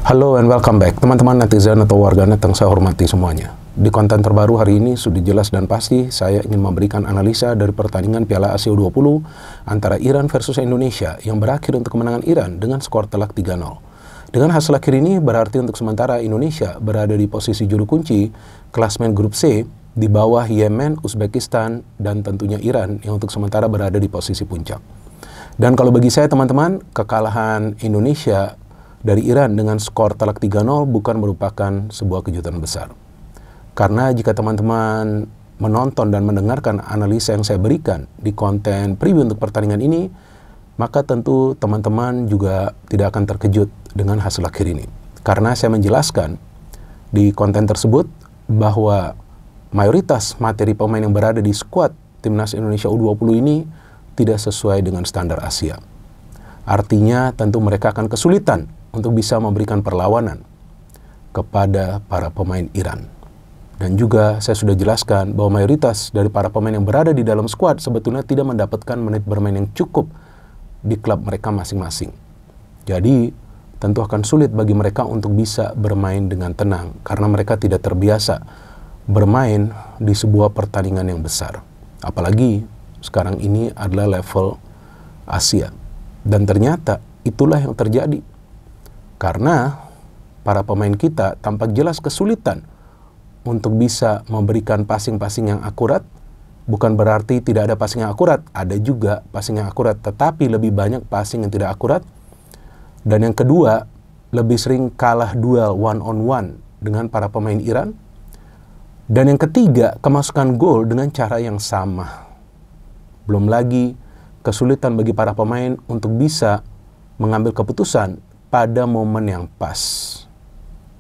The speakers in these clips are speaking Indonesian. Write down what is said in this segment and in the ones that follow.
Halo and welcome back, teman-teman netizen atau warganet yang saya hormati semuanya. Di konten terbaru hari ini, sudah jelas dan pasti, saya ingin memberikan analisa dari pertandingan Piala Asia U20 antara Iran versus Indonesia yang berakhir untuk kemenangan Iran dengan skor telak 3-0. Dengan hasil akhir ini, berarti untuk sementara Indonesia berada di posisi juru kunci klasmen grup C di bawah Yemen, Uzbekistan, dan tentunya Iran yang untuk sementara berada di posisi puncak. Dan kalau bagi saya teman-teman, kekalahan Indonesia dari Iran dengan skor telak 3-0 bukan merupakan sebuah kejutan besar. Karena jika teman-teman menonton dan mendengarkan analisa yang saya berikan di konten preview untuk pertandingan ini, maka tentu teman-teman juga tidak akan terkejut dengan hasil akhir ini. Karena saya menjelaskan di konten tersebut bahwa mayoritas materi pemain yang berada di skuad Timnas Indonesia U20 ini tidak sesuai dengan standar Asia. Artinya tentu mereka akan kesulitan untuk bisa memberikan perlawanan kepada para pemain Iran. Dan juga saya sudah jelaskan bahwa mayoritas dari para pemain yang berada di dalam skuad sebetulnya tidak mendapatkan menit bermain yang cukup di klub mereka masing-masing. Jadi tentu akan sulit bagi mereka untuk bisa bermain dengan tenang karena mereka tidak terbiasa bermain di sebuah pertandingan yang besar. Apalagi sekarang ini adalah level Asia. Dan ternyata itulah yang terjadi. Karena para pemain kita tampak jelas kesulitan untuk bisa memberikan passing-passing yang akurat. Bukan berarti tidak ada passing yang akurat, ada juga passing yang akurat, tetapi lebih banyak passing yang tidak akurat. Dan yang kedua, lebih sering kalah duel one-on-one dengan para pemain Iran. Dan yang ketiga, kemasukan gol dengan cara yang sama. Belum lagi kesulitan bagi para pemain untuk bisa mengambil keputusan pada momen yang pas.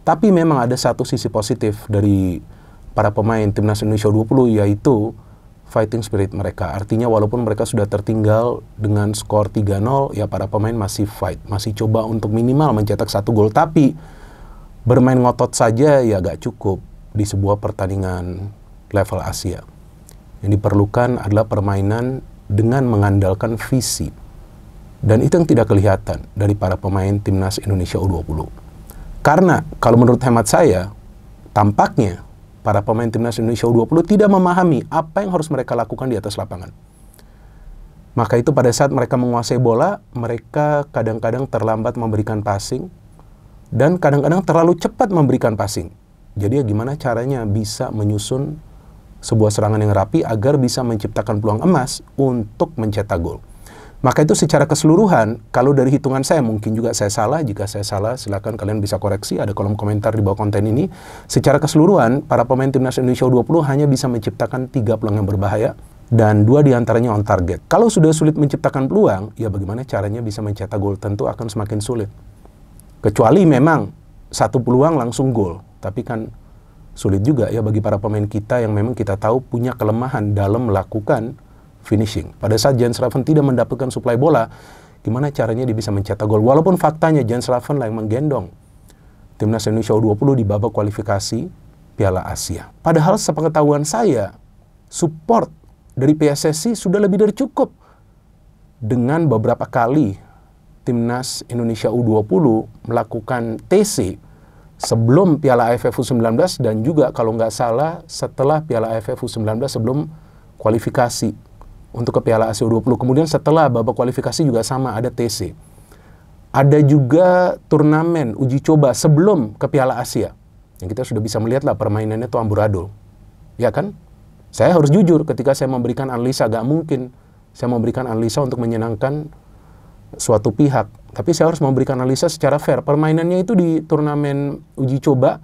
Tapi memang ada satu sisi positif dari para pemain Timnas Indonesia U20, yaitu fighting spirit mereka. Artinya walaupun mereka sudah tertinggal dengan skor 3-0, ya para pemain masih fight, masih coba untuk minimal mencetak 1 gol. Tapi bermain ngotot saja ya gak cukup di sebuah pertandingan level Asia. Yang diperlukan adalah permainan dengan mengandalkan visi. Dan itu yang tidak kelihatan dari para pemain Timnas Indonesia U20. Karena kalau menurut hemat saya, tampaknya para pemain Timnas Indonesia U20 tidak memahami apa yang harus mereka lakukan di atas lapangan. Maka itu pada saat mereka menguasai bola, mereka kadang-kadang terlambat memberikan passing, dan kadang-kadang terlalu cepat memberikan passing. Jadi ya gimana caranya bisa menyusun sebuah serangan yang rapi agar bisa menciptakan peluang emas untuk mencetak gol. Maka itu secara keseluruhan, kalau dari hitungan saya, mungkin juga saya salah. Jika saya salah, silakan kalian bisa koreksi, ada kolom komentar di bawah konten ini. Secara keseluruhan, para pemain Timnas Indonesia U20 hanya bisa menciptakan 3 peluang yang berbahaya, dan 2 diantaranya on target. Kalau sudah sulit menciptakan peluang, ya bagaimana caranya bisa mencetak gol? Tentu akan semakin sulit. Kecuali memang 1 peluang langsung gol. Tapi kan sulit juga ya bagi para pemain kita yang memang kita tahu punya kelemahan dalam melakukan finishing. Pada saat Jens Slaven tidak mendapatkan suplai bola, gimana caranya dia bisa mencetak gol? Walaupun faktanya Jens Slaven lah yang menggendong Timnas Indonesia U20 di babak kualifikasi Piala Asia. Padahal sepengetahuan saya, support dari PSSI sudah lebih dari cukup. Dengan beberapa kali Timnas Indonesia U20 melakukan TC sebelum Piala AFF U19 dan juga kalau nggak salah setelah Piala AFF U19 sebelum kualifikasi untuk ke Piala Asia U20. Kemudian setelah babak kualifikasi juga sama, ada TC. Ada juga turnamen uji coba sebelum ke Piala Asia. Yang kita sudah bisa melihat lah permainannya itu amburadul. Ya kan? Saya harus jujur ketika saya memberikan analisa, gak mungkin saya memberikan analisa untuk menyenangkan suatu pihak. Tapi saya harus memberikan analisa secara fair. Permainannya itu di turnamen uji coba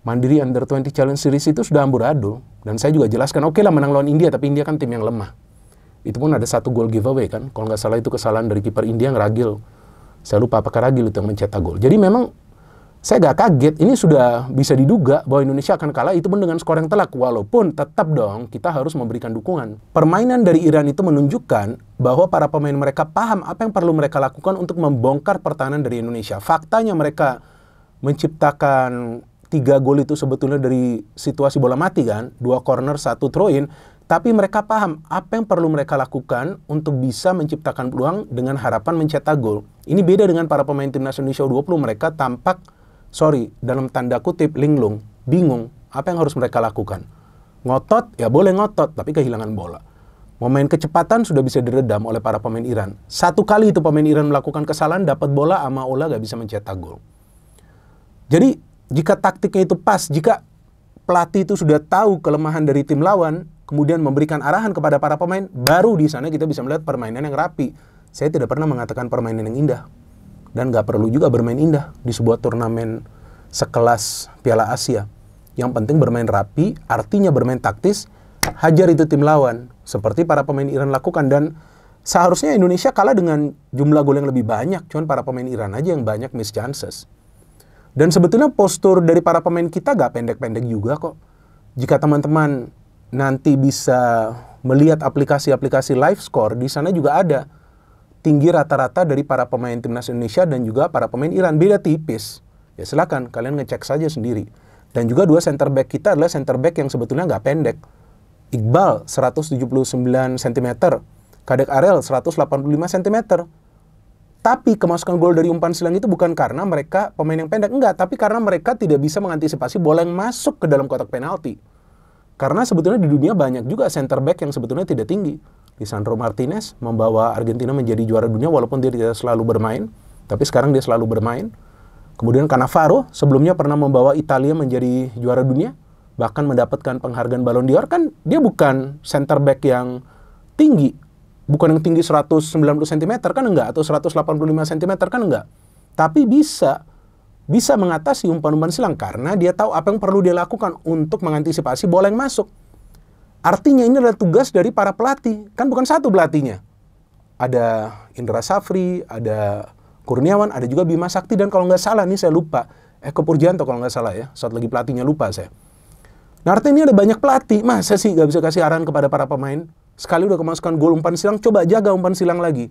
Mandiri Under 20 Challenge Series itu sudah amburadul. Dan saya juga jelaskan, oke lah menang lawan India, tapi India kan tim yang lemah. Itu pun ada 1 gol giveaway kan. Kalau nggak salah itu kesalahan dari kiper India yang Ragil. Saya lupa apakah Ragil itu yang mencetak gol. Jadi memang saya nggak kaget. Ini sudah bisa diduga bahwa Indonesia akan kalah. Itu pun dengan skor yang telak. Walaupun tetap dong kita harus memberikan dukungan. Permainan dari Iran itu menunjukkan bahwa para pemain mereka paham apa yang perlu mereka lakukan untuk membongkar pertahanan dari Indonesia. Faktanya mereka menciptakan 3 gol itu sebetulnya dari situasi bola mati kan. 2 corner, 1 throw-in. Tapi mereka paham apa yang perlu mereka lakukan untuk bisa menciptakan peluang dengan harapan mencetak gol. Ini beda dengan para pemain Timnas Indonesia U20, mereka tampak sorry, dalam tanda kutip, linglung, bingung, apa yang harus mereka lakukan? Ngotot, ya boleh ngotot, tapi kehilangan bola. Mau main kecepatan sudah bisa diredam oleh para pemain Iran. Satu kali itu pemain Iran melakukan kesalahan, dapat bola, ama Ola gak bisa mencetak gol. Jadi, jika taktiknya itu pas, jika pelatih itu sudah tahu kelemahan dari tim lawan, kemudian memberikan arahan kepada para pemain, baru di sana kita bisa melihat permainan yang rapi. Saya tidak pernah mengatakan permainan yang indah. Dan gak perlu juga bermain indah di sebuah turnamen sekelas Piala Asia. Yang penting bermain rapi, artinya bermain taktis, hajar itu tim lawan. Seperti para pemain Iran lakukan. Dan seharusnya Indonesia kalah dengan jumlah gol yang lebih banyak. Cuman para pemain Iran aja yang banyak miss chances. Dan sebetulnya postur dari para pemain kita gak pendek-pendek juga kok. Jika teman-teman nanti bisa melihat aplikasi-aplikasi live score, di sana juga ada tinggi rata-rata dari para pemain timnas Indonesia dan juga para pemain Iran. Beda tipis. Ya silakan, kalian ngecek saja sendiri. Dan juga dua center back kita adalah center back yang sebetulnya nggak pendek. Iqbal 179 cm, Kadek Arel 185 cm. Tapi kemasukan gol dari umpan silang itu bukan karena mereka pemain yang pendek, enggak, tapi karena mereka tidak bisa mengantisipasi bola yang masuk ke dalam kotak penalti. Karena sebetulnya di dunia banyak juga center back yang sebetulnya tidak tinggi. Lisandro Martinez membawa Argentina menjadi juara dunia walaupun dia tidak selalu bermain, tapi sekarang dia selalu bermain. Kemudian Cannavaro sebelumnya pernah membawa Italia menjadi juara dunia, bahkan mendapatkan penghargaan Ballon d'Or. Kan dia bukan center back yang tinggi, bukan yang tinggi 190 cm kan enggak, atau 185 cm kan enggak. Tapi bisa mengatasi umpan-umpan silang karena dia tahu apa yang perlu dia lakukan untuk mengantisipasi bola yang masuk. Artinya ini adalah tugas dari para pelatih. Kan bukan satu pelatihnya. Ada Indra Safri, ada Kurniawan, ada juga Bima Sakti, dan kalau nggak salah nih saya lupa, Eko Purjanto kalau nggak salah ya, saat lagi pelatihnya lupa saya. Nah artinya ini ada banyak pelatih, masa sih nggak bisa kasih arahan kepada para pemain? Sekali udah kemasukan gol umpan silang, coba jaga umpan silang lagi.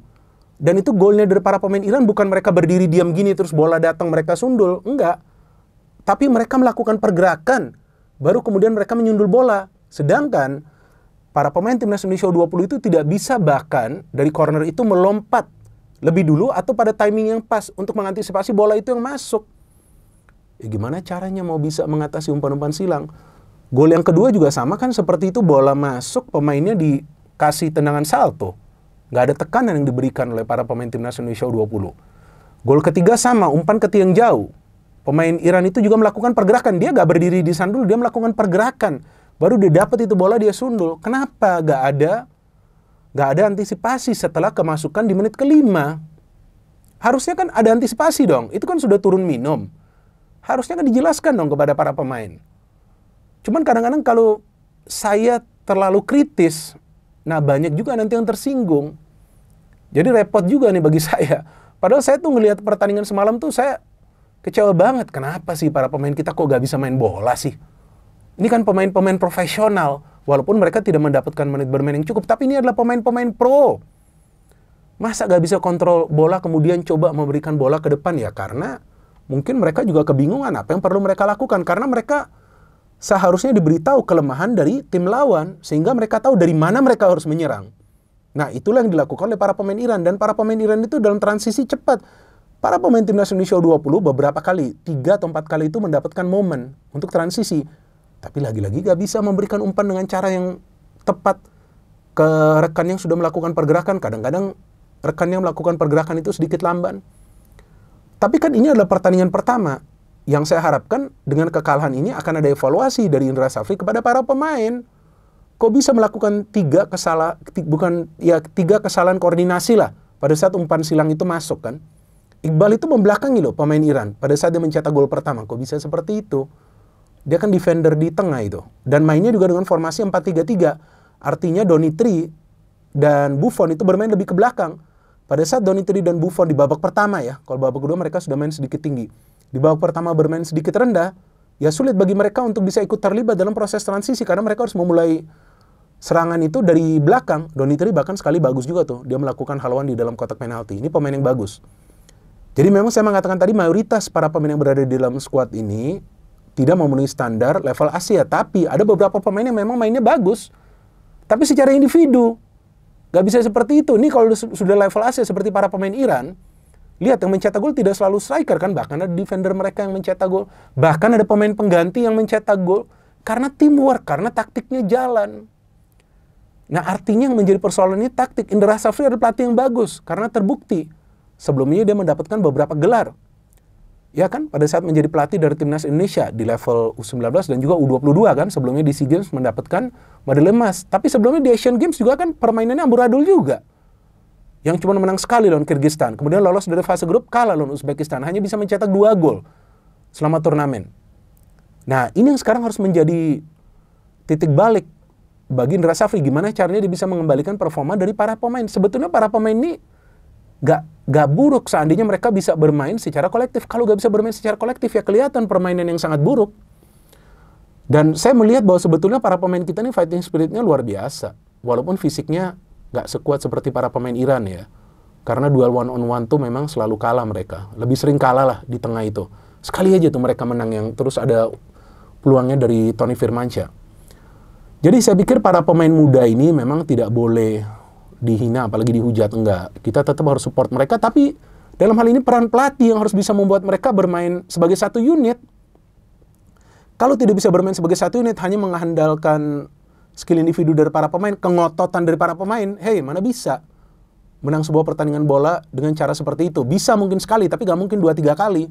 Dan itu golnya dari para pemain Iran bukan mereka berdiri diam gini terus bola datang mereka sundul, enggak. Tapi mereka melakukan pergerakan, baru kemudian mereka menyundul bola. Sedangkan para pemain timnas Indonesia U20 itu tidak bisa bahkan dari corner itu melompat lebih dulu atau pada timing yang pas untuk mengantisipasi bola itu yang masuk. Ya gimana caranya mau bisa mengatasi umpan-umpan silang? Gol yang kedua juga sama kan seperti itu, bola masuk pemainnya dikasih tendangan salto. Nggak ada tekanan yang diberikan oleh para pemain timnas Indonesia U20. Gol ketiga sama, umpan ke tiang jauh. Pemain Iran itu juga melakukan pergerakan, dia nggak berdiri di sana dulu, dia melakukan pergerakan. Baru dia dapat itu bola, dia sundul. Kenapa? Nggak ada antisipasi setelah kemasukan di menit ke-5. Harusnya kan ada antisipasi dong. Itu kan sudah turun minum. Harusnya kan dijelaskan dong kepada para pemain. Cuman kadang-kadang kalau saya terlalu kritis, nah banyak juga nanti yang tersinggung. Jadi repot juga nih bagi saya. Padahal saya tuh ngelihat pertandingan semalam tuh saya kecewa banget. Kenapa sih para pemain kita kok gak bisa main bola sih? Ini kan pemain-pemain profesional. Walaupun mereka tidak mendapatkan menit bermain yang cukup, tapi ini adalah pemain-pemain pro. Masa gak bisa kontrol bola kemudian coba memberikan bola ke depan? Ya karena mungkin mereka juga kebingungan apa yang perlu mereka lakukan. Karena mereka seharusnya diberitahu kelemahan dari tim lawan, sehingga mereka tahu dari mana mereka harus menyerang. Nah itulah yang dilakukan oleh para pemain Iran. Dan para pemain Iran itu dalam transisi cepat. Para pemain timnas Indonesia U20 beberapa kali, 3 atau 4 kali itu mendapatkan momen untuk transisi. Tapi lagi-lagi gak bisa memberikan umpan dengan cara yang tepat ke rekan yang sudah melakukan pergerakan. Kadang-kadang rekan yang melakukan pergerakan itu sedikit lamban. Tapi kan ini adalah pertandingan pertama. Yang saya harapkan dengan kekalahan ini akan ada evaluasi dari Indra Safri kepada para pemain. Kok bisa melakukan 3 kesalahan koordinasi lah pada saat umpan silang itu masuk kan. Iqbal itu membelakangi loh pemain Iran pada saat dia mencetak gol pertama. Kok bisa seperti itu? Dia kan defender di tengah itu. Dan mainnya juga dengan formasi 4-3-3. Artinya Donitri dan Buffon itu bermain lebih ke belakang. Pada saat Donitri dan Buffon di babak pertama ya, kalau babak kedua mereka sudah main sedikit tinggi. Di babak pertama bermain sedikit rendah, ya sulit bagi mereka untuk bisa ikut terlibat dalam proses transisi. Karena mereka harus memulai serangan itu dari belakang. Donitri bahkan sekali bagus juga tuh. Dia melakukan haluan di dalam kotak penalti. Ini pemain yang bagus. Jadi memang saya mengatakan tadi mayoritas para pemain yang berada di dalam skuad ini tidak memenuhi standar level Asia. Tapi ada beberapa pemain yang memang mainnya bagus. Tapi secara individu, gak bisa seperti itu. Ini kalau sudah level Asia seperti para pemain Iran, Lihat, yang mencetak gol tidak selalu striker kan, bahkan ada defender mereka yang mencetak gol, bahkan ada pemain pengganti yang mencetak gol, karena teamwork, karena taktiknya jalan. Nah, artinya yang menjadi persoalan ini taktik. Indra Safri adalah pelatih yang bagus, karena terbukti sebelumnya dia mendapatkan beberapa gelar. Ya kan, pada saat menjadi pelatih dari Timnas Indonesia di level U19 dan juga U22 kan, sebelumnya di SEA Games mendapatkan medali emas. Tapi sebelumnya di Asian Games juga kan permainannya amburadul juga. Yang cuma menang sekali lawan Kyrgyzstan. Kemudian lolos dari fase grup, kalah lawan Uzbekistan. Hanya bisa mencetak 2 gol selama turnamen. Nah, ini yang sekarang harus menjadi titik balik bagi Indra Safri. Gimana caranya dia bisa mengembalikan performa dari para pemain. Sebetulnya para pemain ini gak buruk seandainya mereka bisa bermain secara kolektif. Kalau gak bisa bermain secara kolektif, ya kelihatan permainan yang sangat buruk. Dan saya melihat bahwa sebetulnya para pemain kita ini fighting spiritnya luar biasa. Walaupun fisiknya gak sekuat seperti para pemain Iran ya. Karena duel one on one tuh memang selalu kalah mereka. Lebih sering kalah lah di tengah itu. Sekali aja tuh mereka menang, yang terus ada peluangnya dari Tony Firmansyah. Jadi saya pikir para pemain muda ini memang tidak boleh dihina, apalagi dihujat, enggak. Kita tetap harus support mereka, tapi dalam hal ini peran pelatih yang harus bisa membuat mereka bermain sebagai satu unit. Kalau tidak bisa bermain sebagai satu unit, hanya mengandalkan skill individu dari para pemain, kengototan dari para pemain, hey, mana bisa menang sebuah pertandingan bola dengan cara seperti itu? Bisa mungkin sekali, tapi nggak mungkin 2-3 kali.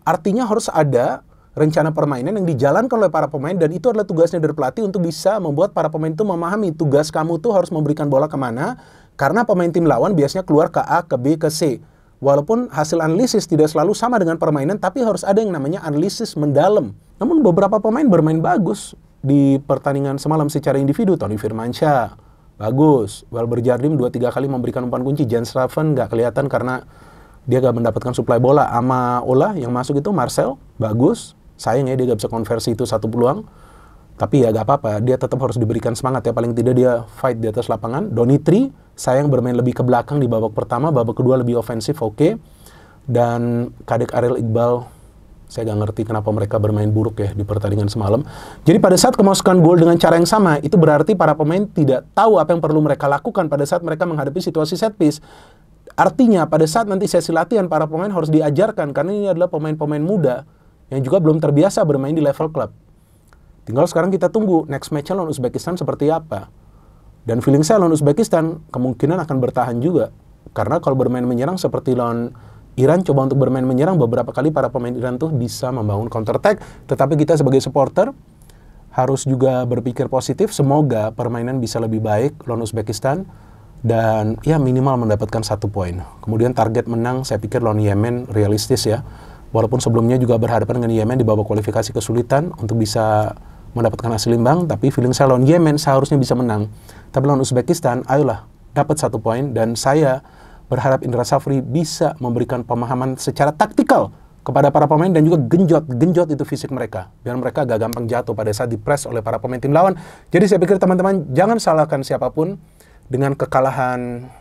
Artinya harus ada rencana permainan yang dijalankan oleh para pemain, dan itu adalah tugasnya dari pelatih untuk bisa membuat para pemain itu memahami tugas kamu tuh harus memberikan bola kemana, karena pemain tim lawan biasanya keluar ke A, ke B, ke C. Walaupun hasil analisis tidak selalu sama dengan permainan, tapi harus ada yang namanya analisis mendalam. Namun beberapa pemain bermain bagus di pertandingan semalam secara individu. Tony Firmansyah bagus, Welber Jardim 2-3 kali memberikan umpan kunci. Jens Raven nggak kelihatan karena dia gak mendapatkan suplai bola. Ama Ola yang masuk itu, Marcel, bagus. Sayang ya dia gak bisa konversi itu satu peluang. Tapi ya gak apa-apa, dia tetap harus diberikan semangat ya. Paling tidak dia fight di atas lapangan. Donitri, sayang bermain lebih ke belakang di babak pertama. Babak kedua lebih ofensif, oke. Dan Kadek Ariel Iqbal, saya gak ngerti kenapa mereka bermain buruk ya di pertandingan semalam. Jadi pada saat kemasukan gol dengan cara yang sama, itu berarti para pemain tidak tahu apa yang perlu mereka lakukan pada saat mereka menghadapi situasi set piece. Artinya pada saat nanti sesi latihan, para pemain harus diajarkan, karena ini adalah pemain-pemain muda yang juga belum terbiasa bermain di level klub. Tinggal sekarang kita tunggu next match-nya lawan Uzbekistan seperti apa. Dan feeling saya lawan Uzbekistan kemungkinan akan bertahan juga. Karena kalau bermain menyerang seperti lawan Iran, coba untuk bermain menyerang, beberapa kali para pemain Iran tuh bisa membangun counter attack. Tetapi kita sebagai supporter harus juga berpikir positif. Semoga permainan bisa lebih baik lawan Uzbekistan. Dan ya minimal mendapatkan 1 poin. Kemudian target menang saya pikir lawan Yemen realistis ya. Walaupun sebelumnya juga berhadapan dengan Yemen di babak kualifikasi kesulitan untuk bisa mendapatkan hasil imbang, tapi feeling saya lawan Yemen seharusnya bisa menang. Tapi lawan Uzbekistan, ayolah dapat 1 poin, dan saya berharap Indra Safri bisa memberikan pemahaman secara taktikal kepada para pemain dan juga genjot itu fisik mereka, biar mereka agak gampang jatuh pada saat dipres oleh para pemain tim lawan. Jadi saya pikir teman-teman jangan salahkan siapapun dengan kekalahan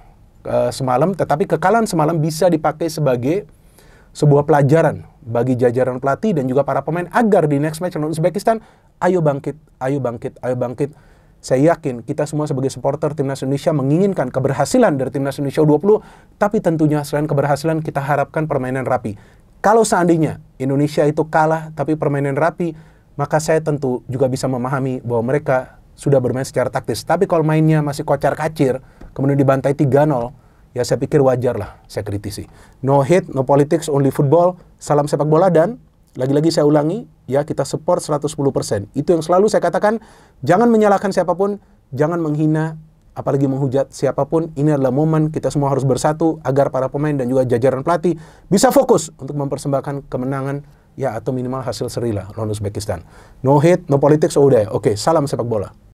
semalam, tetapi kekalahan semalam bisa dipakai sebagai sebuah pelajaran bagi jajaran pelatih dan juga para pemain agar di next match lawan Uzbekistan, ayo bangkit, ayo bangkit, ayo bangkit. Saya yakin kita semua sebagai supporter Timnas Indonesia menginginkan keberhasilan dari Timnas Indonesia U20, tapi tentunya selain keberhasilan kita harapkan permainan rapi. Kalau seandainya Indonesia itu kalah tapi permainan rapi, maka saya tentu juga bisa memahami bahwa mereka sudah bermain secara taktis. Tapi kalau mainnya masih kocar-kacir, kemudian dibantai 3-0, ya saya pikir wajar lah saya kritisi. No hate, no politics, only football. Salam sepak bola, dan lagi-lagi saya ulangi, ya kita support 110%. Itu yang selalu saya katakan, jangan menyalahkan siapapun, jangan menghina, apalagi menghujat siapapun. Ini adalah momen kita semua harus bersatu agar para pemain dan juga jajaran pelatih bisa fokus untuk mempersembahkan kemenangan, ya atau minimal hasil seri lah lawan Uzbekistan. No hate, no politics, udah. Oke, salam sepak bola.